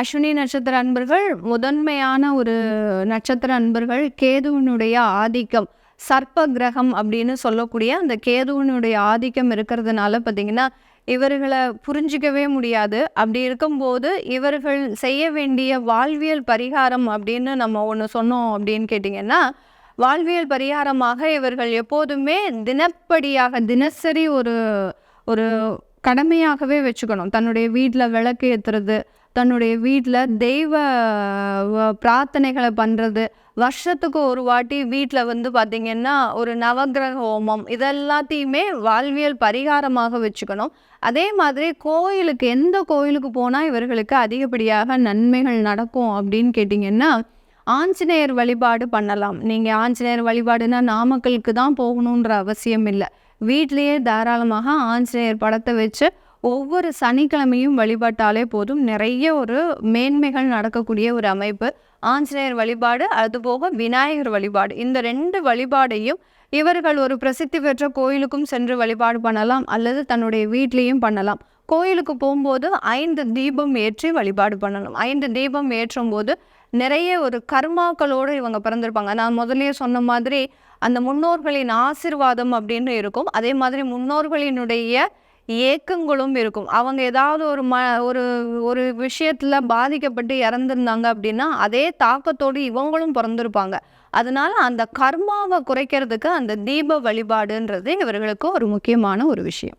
அஸ்வினி நட்சத்திர அன்பர்கள் முதன்மையான ஒரு நட்சத்திர அன்பர்கள் கேதுவினுடைய ஆதிக்கம் சர்ப்ப கிரகம் அப்படின்னு சொல்லக்கூடிய அந்த கேதுவினுடைய ஆதிக்கம் இருக்கிறதுனால பார்த்தீங்கன்னா இவர்களை புரிஞ்சிக்கவே முடியாது. அப்படி இருக்கும்போது இவர்கள் செய்ய வேண்டிய வாழ்வியல் பரிகாரம் அப்படின்னு நம்ம ஒன்று சொன்னோம் அப்படின்னு கேட்டிங்கன்னா, வாழ்வியல் பரிகாரமாக இவர்கள் எப்போதுமே தினப்படியாக தினசரி ஒரு ஒரு கடமையாகவே வச்சுக்கணும். தன்னுடைய வீட்டில் விளக்கு ஏற்றுறது, தன்னுடைய வீட்டில் தெய்வ பிரார்த்தனைகளை பண்ணுறது, வருஷத்துக்கு ஒரு வாட்டி வீட்டில் வந்து பார்த்திங்கன்னா ஒரு நவக்கிரக ஹோமம் இதெல்லாத்தையுமே வாழ்வியல் பரிகாரமாக வச்சுக்கணும். அதே மாதிரி கோயிலுக்கு எந்த கோயிலுக்கு போனால் இவர்களுக்கு அதிகப்படியாக நன்மைகள் நடக்கும் அப்படின்னு கேட்டிங்கன்னா, ஆஞ்சநேயர் வழிபாடு பண்ணலாம். நீங்கள் ஆஞ்சநேயர் வழிபாடுனா நாமக்கலுக்கு தான் போகணுன்ற அவசியம் இல்லை. வீட்லேயே தாராளமாக ஆஞ்சநேயர் படத்தை வச்சு ஒவ்வொரு சனிக்கிழமையும் வழிபட்டாலே போதும். நிறைய ஒரு மேன்மைகள் நடக்கக்கூடிய ஒரு அமைப்பு. ஆஞ்சநேயர் வழிபாடு, அதுபோக விநாயகர் வழிபாடு, இந்த 2 வழிபாடையும் இவர்கள் ஒரு பிரசித்தி பெற்ற கோயிலுக்கும் சென்று வழிபாடு பண்ணலாம், அல்லது தன்னுடைய வீட்லேயும் பண்ணலாம். கோயிலுக்கு போகும்போது 5 தீபம் ஏற்றி வழிபாடு பண்ணணும். 5 தீபம் ஏற்றும் போது நிறைய ஒரு கர்மாக்களோடு இவங்க பிறந்திருப்பாங்க. நான் முதல்லயே சொன்ன மாதிரி அந்த முன்னோர்களின் ஆசீர்வாதம் அப்படின்னு இருக்கும். அதே மாதிரி முன்னோர்களினுடைய ஏக்கங்களும் இருக்கும். அவங்க ஏதாவது ஒரு ஒரு விஷயத்துல பாதிக்கப்பட்டு இறந்துருந்தாங்க அப்படின்னா அதே தாக்கத்தோடு இவங்களும் பிறந்திருப்பாங்க. அதனால அந்த கர்மாவை குறைக்கிறதுக்கு அந்த தீப வழிபாடுன்றது இவர்களுக்கு ஒரு முக்கியமான ஒரு விஷயம்.